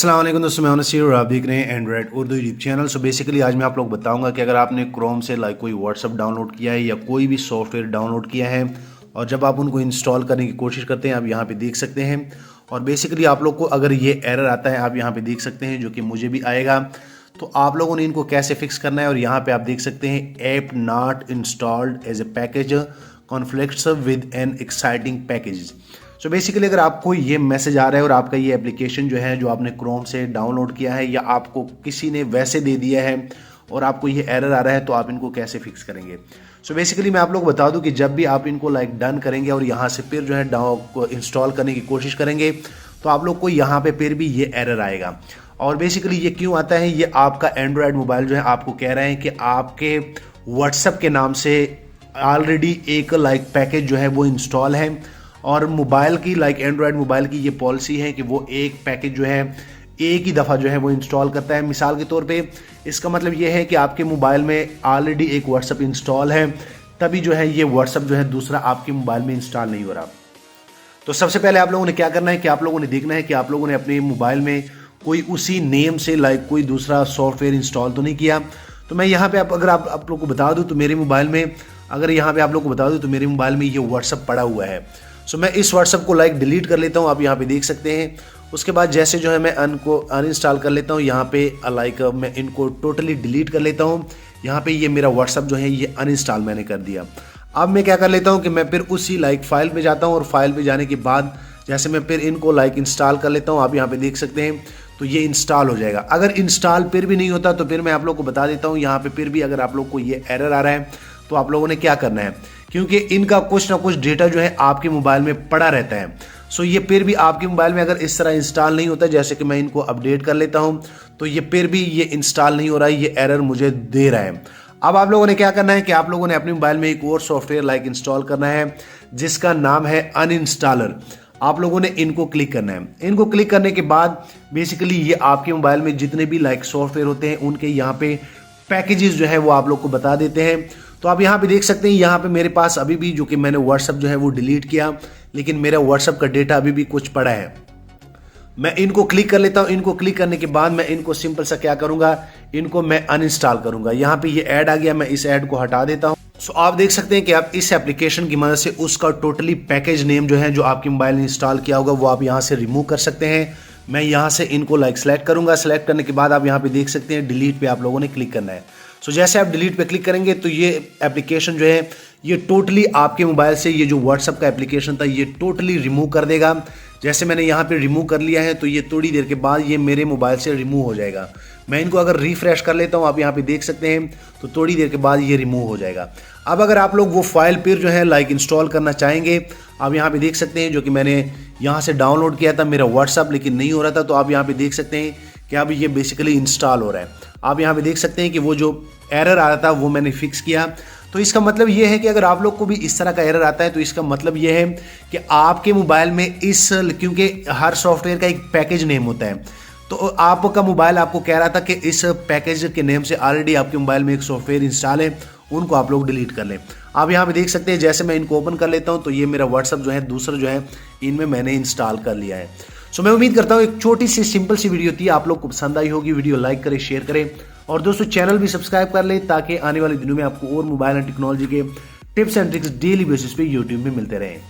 अस्सलाम वालेकुम दोस्तों, मैं नसीर और आप देख रहे हैं Android Urdu YouTube channel. So basically आज मैं आप लोग बताऊंगा कि अगर आपने क्रोम से कोई व्हाट्सअप डाउनलोड किया है या कोई भी सॉफ्टवेयर डाउनलोड किया है और जब आप उनको इंस्टॉल करने की कोशिश करते हैं, आप यहाँ पे देख सकते हैं। और बेसिकली आप लोग को अगर ये एरर आता है, आप यहाँ पे देख सकते हैं, जो कि मुझे भी आएगा। तो आप लोगों ने इनको कैसे फिक्स करना है, और यहाँ पे आप देख सकते हैं app not installed as a package conflicts with an existing package. So basically अगर आपको ये मैसेज आ रहा है और आपका ये एप्लीकेशन जो है, जो आपने क्रोम से डाउनलोड किया है या आपको किसी ने वैसे दे दिया है और आपको ये एरर आ रहा है, तो आप इनको कैसे फिक्स करेंगे। सो बेसिकली मैं आप लोग बता दूं कि जब भी आप इनको डन करेंगे और यहाँ से फिर जो है इंस्टॉल करने की कोशिश करेंगे, तो आप लोग को यहाँ पे फिर भी ये एरर आएगा। और बेसिकली ये क्यों आता है, ये आपका एंड्रॉयड मोबाइल जो है आपको कह रहे हैं कि आपके व्हाट्सएप के नाम से ऑलरेडी एक पैकेज जो है वो इंस्टॉल है। और मोबाइल की एंड्रॉयड मोबाइल की ये पॉलिसी है कि वो एक पैकेज जो है एक ही दफ़ा जो है वो इंस्टॉल करता है। मिसाल के तौर पे इसका मतलब ये है कि आपके मोबाइल में ऑलरेडी एक व्हाट्सएप इंस्टॉल है, तभी जो है ये व्हाट्सएप जो है दूसरा आपके मोबाइल में इंस्टॉल नहीं हो रहा। तो सबसे पहले आप लोगों ने क्या करना है कि आप लोगों ने देखना है कि आप लोगों ने अपने मोबाइल में कोई उसी नेम से कोई दूसरा सॉफ्टवेयर इंस्टॉल तो नहीं किया। तो मैं यहाँ पे अगर आप लोग को बता दूँ तो मेरे मोबाइल में मेरे मोबाइल में ये व्हाट्सएप पड़ा हुआ है। सो मैं इस व्हाट्सएप को डिलीट कर लेता हूँ, आप यहाँ पे देख सकते हैं। उसके बाद जैसे जो है मैं इनको अनइंस्टॉल कर लेता हूँ, यहाँ पे मैं इनको टोटली डिलीट कर लेता हूँ। यहाँ पे ये मेरा व्हाट्सएप जो है ये अनइंस्टॉल मैंने कर दिया। अब मैं क्या कर लेता हूँ कि मैं फिर उसी फाइल पे जाता हूँ, और फाइल पे जाने के बाद जैसे मैं फिर इनको इंस्टॉल कर लेता हूँ, आप यहाँ पे देख सकते हैं। तो ये इंस्टॉल हो जाएगा। अगर इंस्टॉल फिर भी नहीं होता तो फिर मैं आप लोग को बता देता हूँ, यहाँ पे फिर भी अगर आप लोग को ये एरर आ रहा है तो आप लोगों ने क्या करना है, क्योंकि इनका कुछ ना कुछ डेटा जो है आपके मोबाइल में पड़ा रहता है। सो ये फिर भी आपके मोबाइल में अगर इस तरह इंस्टॉल नहीं होता, जैसे कि मैं इनको अपडेट कर लेता हूं, तो ये फिर भी ये इंस्टॉल नहीं हो रहा है, ये एरर मुझे दे रहा है। अब आप लोगों ने क्या करना है कि आप लोगों ने अपने मोबाइल में एक और सॉफ्टवेयर इंस्टॉल करना है, जिसका नाम है अनइंस्टॉलर। आप लोगों ने इनको क्लिक करना है। इनको क्लिक करने के बाद बेसिकली ये आपके मोबाइल में जितने भी सॉफ्टवेयर होते हैं उनके यहाँ पे पैकेजेस जो है वो आप लोग को बता देते हैं। तो आप यहाँ पे देख सकते हैं, यहाँ पे मेरे पास अभी भी, जो कि मैंने व्हाट्सएप जो है वो डिलीट किया, लेकिन मेरा व्हाट्सएप का डेटा अभी भी कुछ पड़ा है। मैं इनको क्लिक कर लेता हूँ। इनको क्लिक करने के बाद मैं इनको सिंपल सा क्या करूंगा, इनको मैं अनइंस्टॉल करूंगा। यहाँ पे ये ऐड आ गया, मैं इस ऐड को हटा देता हूँ। सो आप देख सकते हैं कि आप इस एप्लीकेशन की मदद से उसका टोटली पैकेज नेम जो है, जो आपके मोबाइल ने इंस्टॉल किया होगा, वो आप यहाँ से रिमूव कर सकते हैं। मैं यहाँ से इनको सेलेक्ट करूंगा। सेलेक्ट करने के बाद आप यहाँ पे देख सकते हैं डिलीट पे आप लोगों ने क्लिक करना है। सो जैसे आप डिलीट पे क्लिक करेंगे तो ये एप्लीकेशन जो है ये टोटली आपके मोबाइल से ये जो व्हाट्सएप का एप्लीकेशन था ये टोटली रिमूव कर देगा। जैसे मैंने यहाँ पे रिमूव कर लिया है, तो ये थोड़ी देर के बाद ये मेरे मोबाइल से रिमूव हो जाएगा। मैं इनको अगर रिफ्रेश कर लेता हूँ, आप यहाँ पे देख सकते हैं, तो थोड़ी देर के बाद ये रिमूव हो जाएगा। अब अगर आप लोग वो फाइल फिर जो है इंस्टॉल करना चाहेंगे, आप यहाँ पे देख सकते हैं, जो कि मैंने यहाँ से डाउनलोड किया था मेरा व्हाट्सएप, लेकिन नहीं हो रहा था। तो आप यहाँ पे देख सकते हैं कि अब ये बेसिकली इंस्टॉल हो रहा है। आप यहाँ पे देख सकते हैं कि वो जो एरर आ रहा था वो मैंने फिक्स किया। तो इसका मतलब ये है कि अगर आप लोग को भी इस तरह का एरर आता है, तो इसका मतलब ये है कि आपके मोबाइल में क्योंकि हर सॉफ्टवेयर का एक पैकेज नेम होता है, तो आपका मोबाइल आपको कह रहा था कि इस पैकेज के नेम से ऑलरेडी आपके मोबाइल में एक सॉफ्टवेयर इंस्टॉल है, उनको आप लोग डिलीट कर लें। आप यहाँ पे देख सकते हैं, जैसे मैं इनको ओपन कर लेता हूँ, तो ये मेरा व्हाट्सएप जो है दूसरा जो है इनमें मैंने इंस्टॉल कर लिया है। सो मैं उम्मीद करता हूँ एक छोटी सी सिंपल सी वीडियो थी, आप लोग को पसंद आई होगी। वीडियो लाइक करें, शेयर करें, और दोस्तों चैनल भी सब्सक्राइब कर लें, ताकि आने वाले दिनों में आपको और मोबाइल एंड टेक्नोलॉजी के tips and tricks daily basis पे यूट्यूब में मिलते रहें।